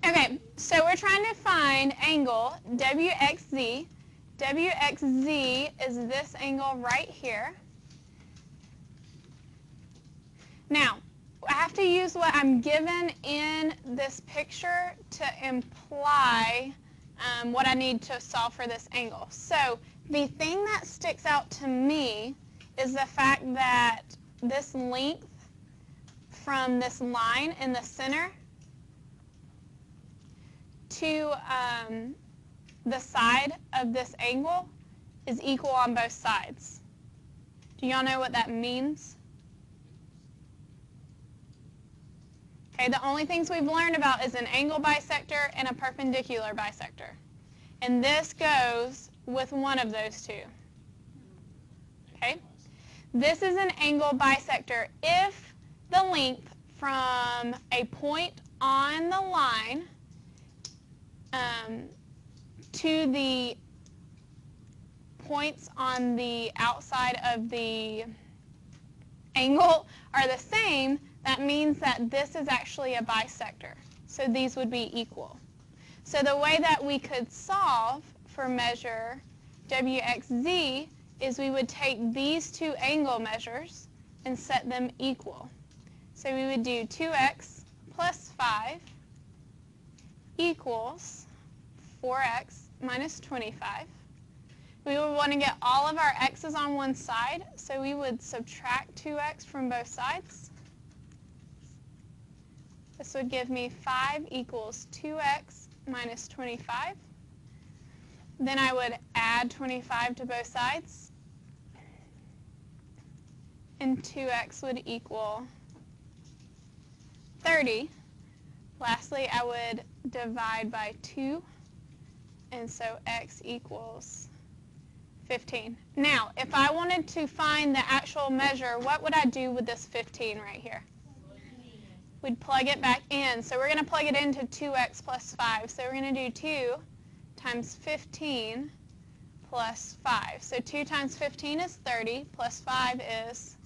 Okay, so we're trying to find angle WXZ. WXZ is this angle right here. Now, I have to use what I'm given in this picture to imply what I need to solve for this angle. So the thing that sticks out to me is the fact that this length from this line in the center to the side of this angle is equal on both sides. Do y'all know what that means? Okay, the only things we've learned about is an angle bisector and a perpendicular bisector. And this goes with one of those two. Okay? This is an angle bisector if the length from a point on the line to the points on the outside of the angle are the same. That means that this is actually a bisector. So these would be equal. So the way that we could solve for measure WXZ is we would take these two angle measures and set them equal. So we would do 2x plus 5 equals 4x minus 25. We would want to get all of our x's on one side, so we would subtract 2x from both sides. This would give me 5 equals 2x minus 25. Then I would add 25 to both sides, and 2x would equal 30. Lastly, I would divide by 2, and so x equals 15. Now, if I wanted to find the actual measure, what would I do with this 15 right here? We'd plug it back in. So we're going to plug it into 2x plus 5. So we're going to do 2 times 15 plus 5. So 2 times 15 is 30, plus 5 is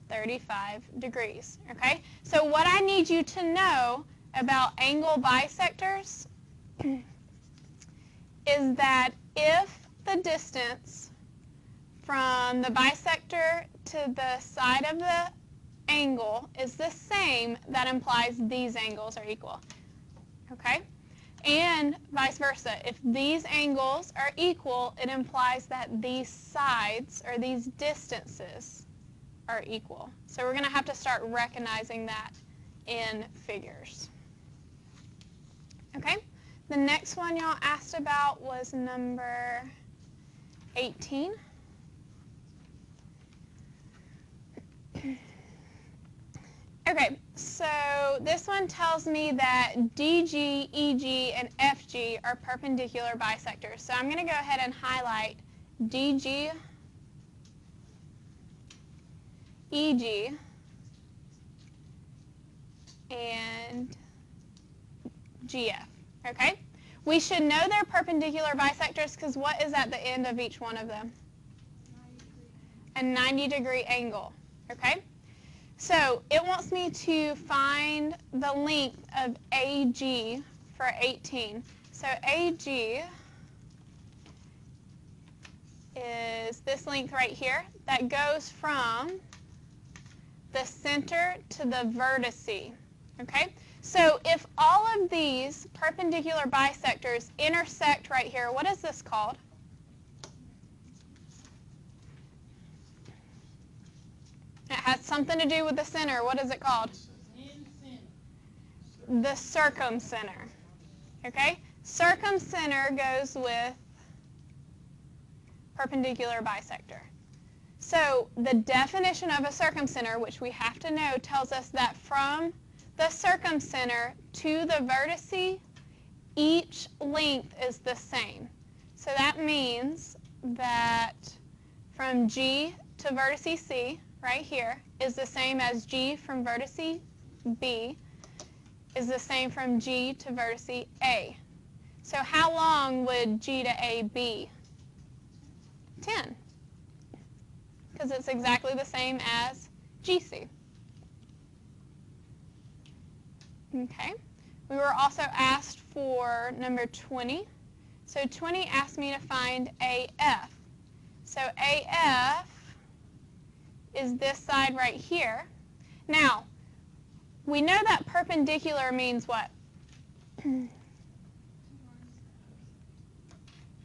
35 degrees. Okay? So what I need you to know about angle bisectors is that if the distance from the bisector to the side of the angle is the same, that implies these angles are equal. Okay? And vice versa. If these angles are equal, it implies that these sides or these distances are equal. So we're going to have to start recognizing that in figures. Okay? The next one y'all asked about was number 18. Okay, so this one tells me that DG, EG, and FG are perpendicular bisectors. So I'm going to go ahead and highlight DG, EG, and GF. Okay? We should know they're perpendicular bisectors because what is at the end of each one of them? A 90-degree angle. Okay? So it wants me to find the length of AG for 18. So AG is this length right here that goes from the center to the vertice. Okay? So if all of these perpendicular bisectors intersect right here, what is this called? It has something to do with the center. What is it called? The circumcenter. Okay? Circumcenter goes with perpendicular bisector. So the definition of a circumcenter, which we have to know, tells us that from the circumcenter to the vertice, each length is the same. So that means that from G to vertice C, right here, is the same as G from vertice B, is the same from G to vertice A. So how long would G to A be? 10. Because it's exactly the same as GC. Okay. We were also asked for number 20. So 20 asked me to find AF. So AF is this side right here. Now, we know that perpendicular means what?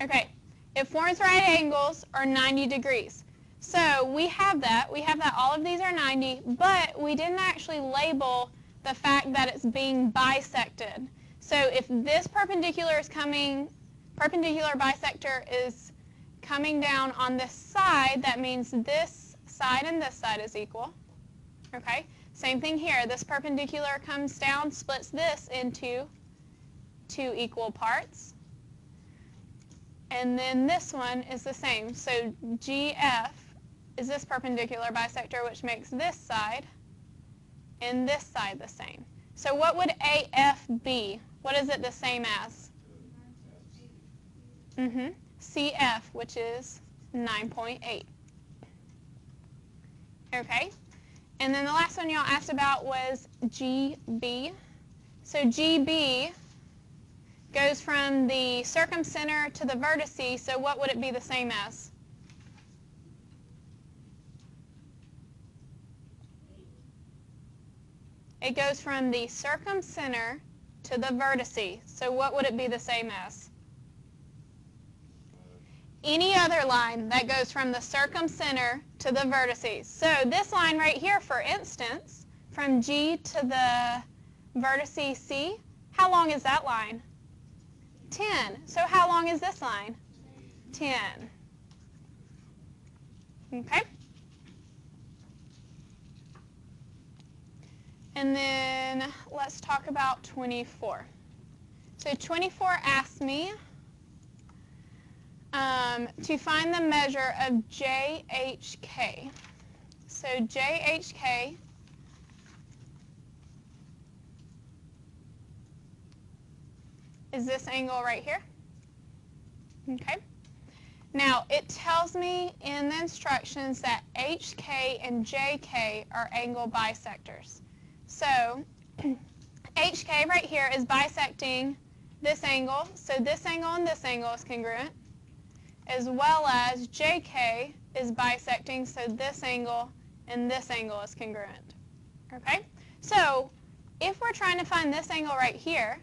Okay, it forms right angles or 90 degrees. So we have that. We have that all of these are 90, but we didn't actually label the fact that it's being bisected. So if this perpendicular bisector is coming down on this side, that means this side and this side is equal. Okay? Same thing here. This perpendicular comes down, splits this into 2 equal parts. And then this one is the same. So GF is this perpendicular bisector, which makes this side and this side the same. So what would AF be? What is it the same as? CF, which is 9.8. Okay? And then the last one y'all asked about was GB. So GB goes from the circumcenter to the vertices, so what would it be the same as? It goes from the circumcenter to the vertices, so what would it be the same as? Any other line that goes from the circumcenter to the vertices. So this line right here, for instance, from G to the vertices C, how long is that line? 10. So how long is this line? 10. Okay? And then let's talk about 24. So 24 asks me to find the measure of JHK. So JHK is this angle right here. Okay. Now, it tells me in the instructions that HK and JK are angle bisectors. So HK right here is bisecting this angle, so this angle and this angle is congruent, as well as JK is bisecting, so this angle and this angle is congruent. Okay? So if we're trying to find this angle right here,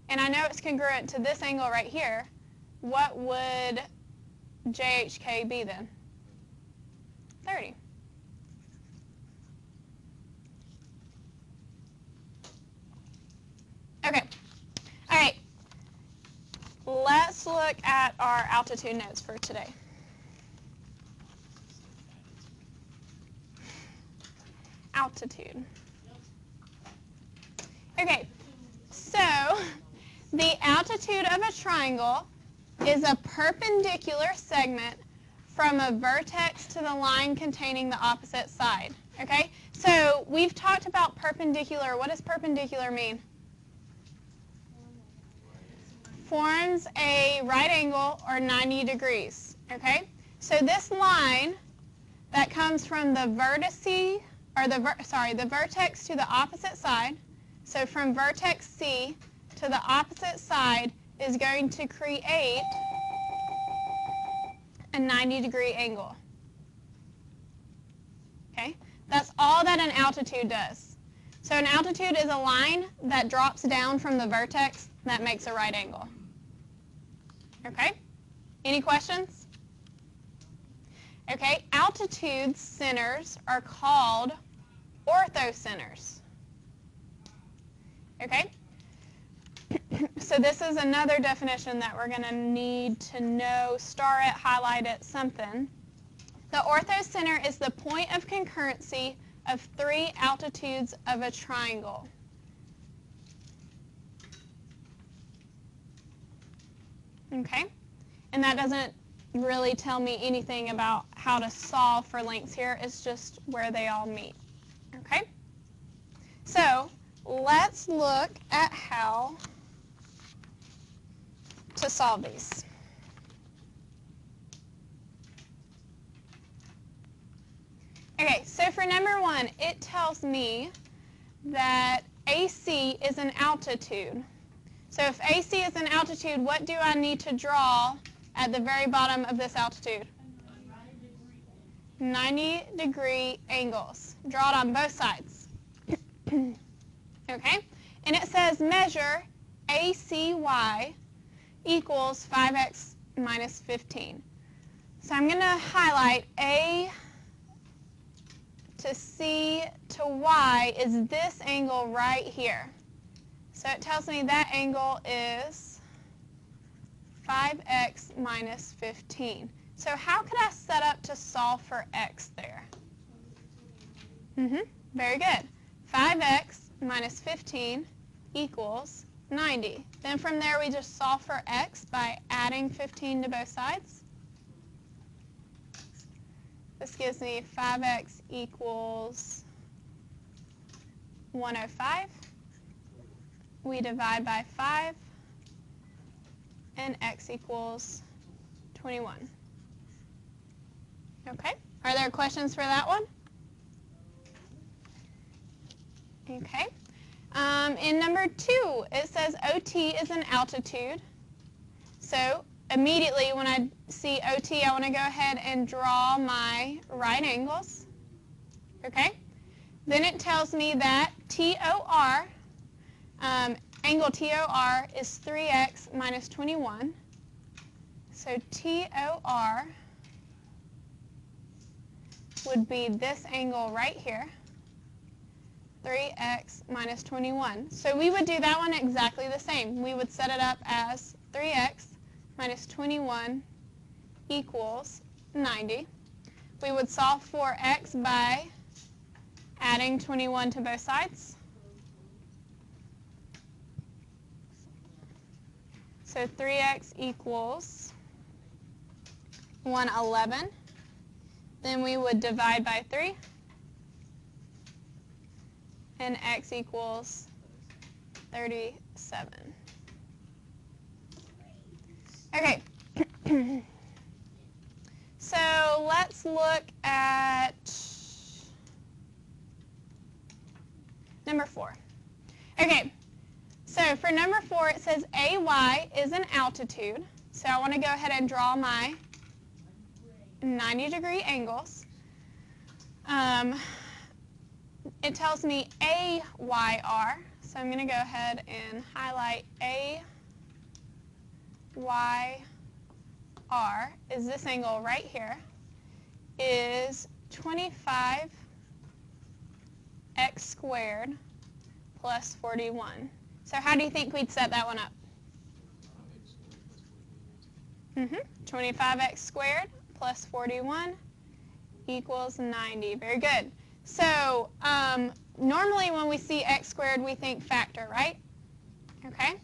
and I know it's congruent to this angle right here, what would JHK be then? 30. Okay. All right. Let's look at our altitude notes for today. Altitude. Okay. So the altitude of a triangle is a perpendicular segment from a vertex to the line containing the opposite side. Okay? So we've talked about perpendicular. What does perpendicular mean? Forms a right angle or 90 degrees. Okay? So this line that comes from the vertice, or the vertex to the opposite side, so from vertex C to the opposite side is going to create a 90-degree angle. Okay? That's all that an altitude does. So an altitude is a line that drops down from the vertex that makes a right angle. Okay? Any questions? Okay, altitude centers are called orthocenters. Okay? So this is another definition that we're going to need to know, star it, highlight it, something. The orthocenter is the point of concurrency of 3 altitudes of a triangle. Okay? And that doesn't really tell me anything about how to solve for lengths here. It's just where they all meet. Okay? So let's look at how to solve these. Okay, so for number 1, it tells me that AC is an altitude. So if AC is an altitude, what do I need to draw at the very bottom of this altitude? 90-degree angles. Draw it on both sides. Okay? And it says measure ACY equals 5x minus 15. So I'm going to highlight A to C to Y is this angle right here. So it tells me that angle is 5x minus 15. So how could I set up to solve for x there? Very good. 5x minus 15 equals 90. Then from there we just solve for x by adding 15 to both sides. This gives me 5x equals 105. We divide by 5, and x equals 21. Okay, are there questions for that one? Okay. In number 2, it says OT is an altitude. So immediately when I see OT, I want to go ahead and draw my right angles. Okay. Then it tells me that TOR, angle TOR is 3x minus 21. So TOR would be this angle right here, 3x minus 21. So we would do that one exactly the same. We would set it up as 3x minus 21 equals 90. We would solve for x by adding 21 to both sides. So 3x equals 111. Then we would divide by 3. And x equals 37. Okay. So let's look at number 4. Okay. So for number 4, it says AY is an altitude. So I want to go ahead and draw my 90-degree angles. It tells me AYR, so I'm going to go ahead and highlight AYR is this angle right here, is 25x squared plus 41. So how do you think we'd set that one up? 25x squared plus 41 equals 90. Very good. So normally when we see x squared, we think factor, right? Okay.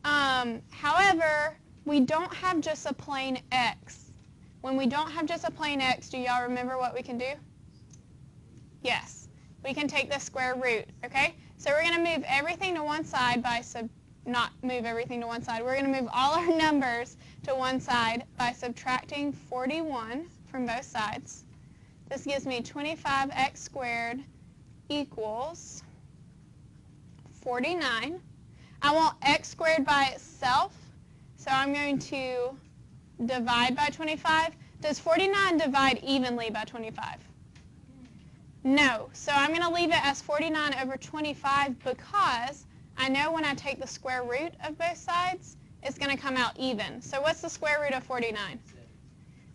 However, we don't have just a plain x. When we don't have just a plain x, do y'all remember what we can do? Yes. We can take the square root, okay? So we're going to move everything to one side by not move everything to one side. We're going to move all our numbers to one side by subtracting 41 from both sides. This gives me 25x squared equals 49. I want x squared by itself, so I'm going to divide by 25. Does 49 divide evenly by 25? No. So I'm going to leave it as 49 over 25 because I know when I take the square root of both sides, it's going to come out even. So what's the square root of 49?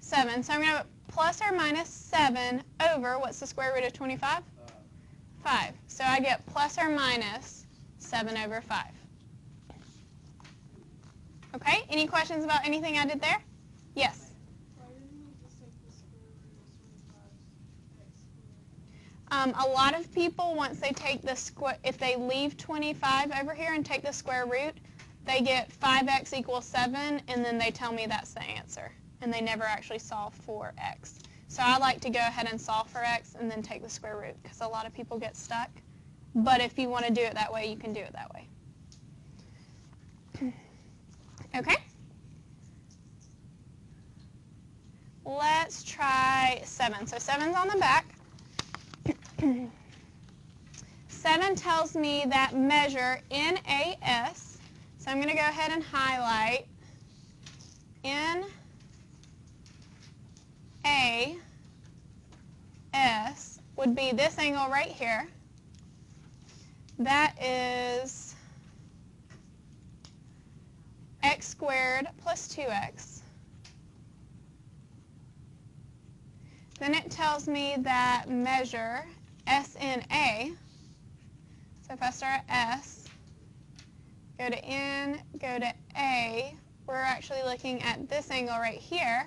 7. So I'm going to plus or minus 7 over, what's the square root of 25? 5. So I get plus or minus 7 over 5. Okay, any questions about anything I did there? Yes? Why didn't we just take the square root of 25x squared? A lot of people, once they take the square, if they leave 25 over here and take the square root, they get 5x equals 7, and then they tell me that's the answer. And they never actually solve for x. So I like to go ahead and solve for x and then take the square root because a lot of people get stuck. But if you want to do it that way, you can do it that way. Okay? Let's try 7. So 7's on the back. 7 tells me that measure NAS. So I'm going to go ahead and highlight NAS would be this angle right here. That is x squared plus 2x. Then it tells me that measure SNA. So if I start at S, go to N, go to A, we're actually looking at this angle right here.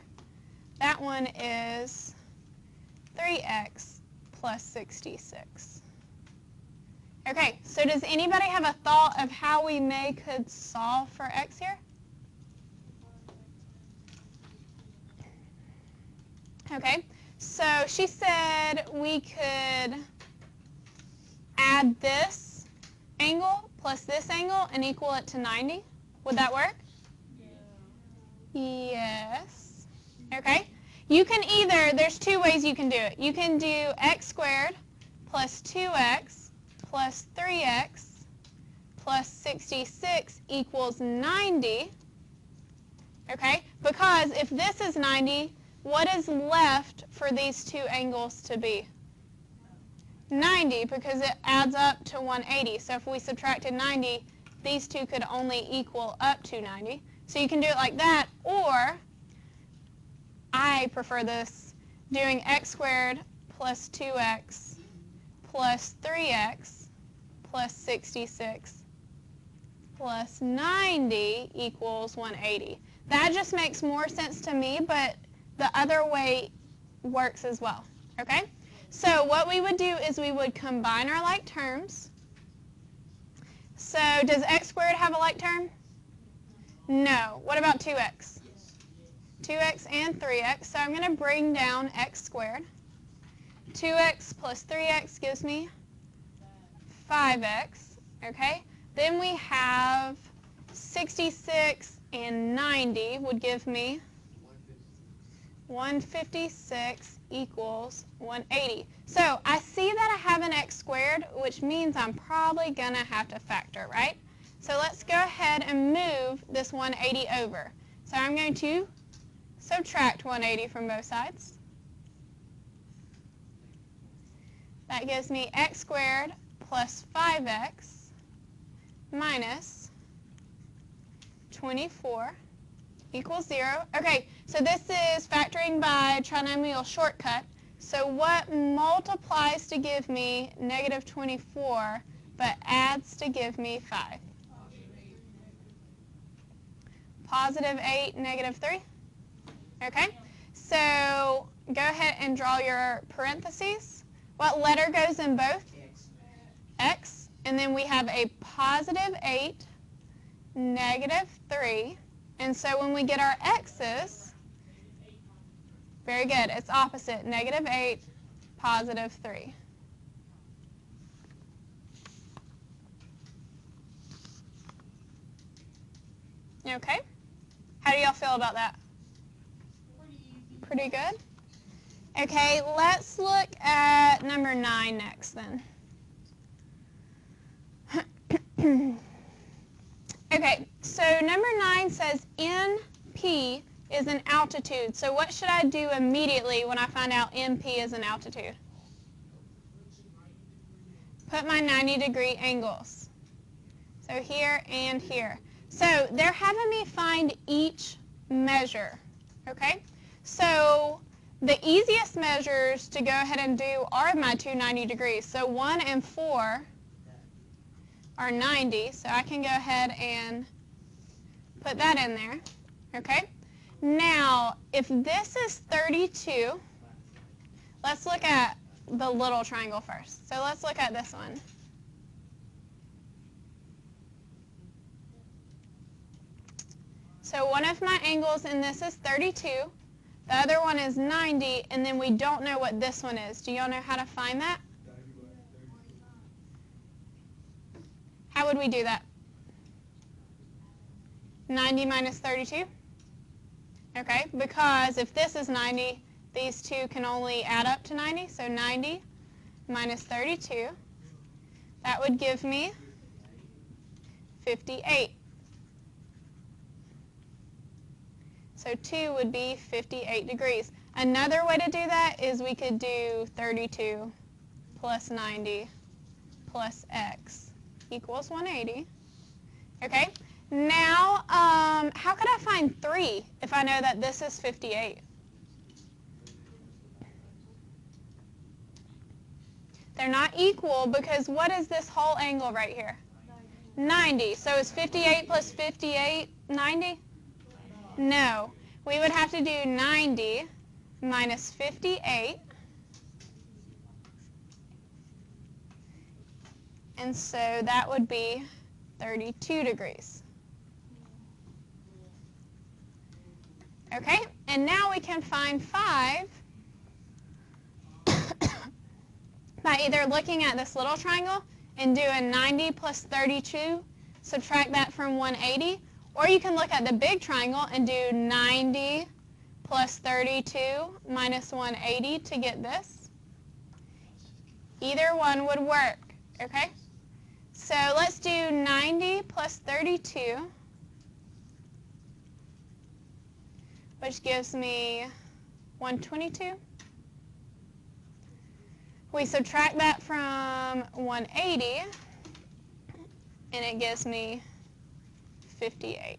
That one is 3x plus 66. Okay, so does anybody have a thought of how we could solve for x here? Okay, so she said we could add this angle plus this angle and equal it to 90. Would that work? Yes. Okay. You can either, there's two ways you can do it. You can do x squared plus 2x plus 3x plus 66 equals 90. Okay? Because if this is 90, what is left for these two angles to be? 90, because it adds up to 180. So if we subtracted 90, these two could only equal up to 90. So you can do it like that, or I prefer this, doing x squared plus 2x plus 3x plus 66 plus 90 equals 180. That just makes more sense to me, but the other way works as well. Okay? So what we would do is we would combine our like terms. So does x squared have a like term? No. What about 2x? 2x and 3x. So I'm going to bring down x squared. 2x plus 3x gives me 5x. Okay? Then we have 66 and 90 would give me 156 equals 180. So I see that I have an x squared, which means I'm probably going to have to factor, right? So let's go ahead and move this 180 over. So I'm going to subtract 180 from both sides. That gives me x squared plus 5x minus 24 equals 0. Okay, so this is factoring by trinomial shortcut. So what multiplies to give me negative 24 but adds to give me 5? Positive 8, negative 3. Okay, so go ahead and draw your parentheses. What letter goes in both? X. And then we have a positive 8, negative 3. And so when we get our x's, very good, it's opposite, negative 8, positive 3. Okay? How do y'all feel about that? Pretty good? Okay, let's look at number 9 next then. Okay, so number 9 says NP is an altitude. So what should I do immediately when I find out NP is an altitude? Put my 90-degree angles. So here and here. So they're having me find each measure, okay? So the easiest measures to go ahead and do are my two 90 degrees. So 1 and 4 are 90, so I can go ahead and put that in there, okay? Now, if this is 32, let's look at the little triangle first. So let's look at this one. So one of my angles in this is 32, the other one is 90, and then we don't know what this one is. Do y'all know how to find that? How would we do that? 90 minus 32? Okay, because if this is 90, these two can only add up to 90, so 90 minus 32. That would give me 58. So 2 would be 58 degrees. Another way to do that is we could do 32 plus 90 plus x equals 180. Okay? Now, how could I find 3 if I know that this is 58? They're not equal because what is this whole angle right here? 90. So is 58 plus 58 90? No. We would have to do 90 minus 58. And so that would be 32 degrees. Okay, and now we can find 5 by either looking at this little triangle and doing 90 plus 32, subtract that from 180, or you can look at the big triangle and do 90 plus 32 minus 180 to get this. Either one would work, okay? So let's do 90 plus 32, which gives me 122. We subtract that from 180, and it gives me 58.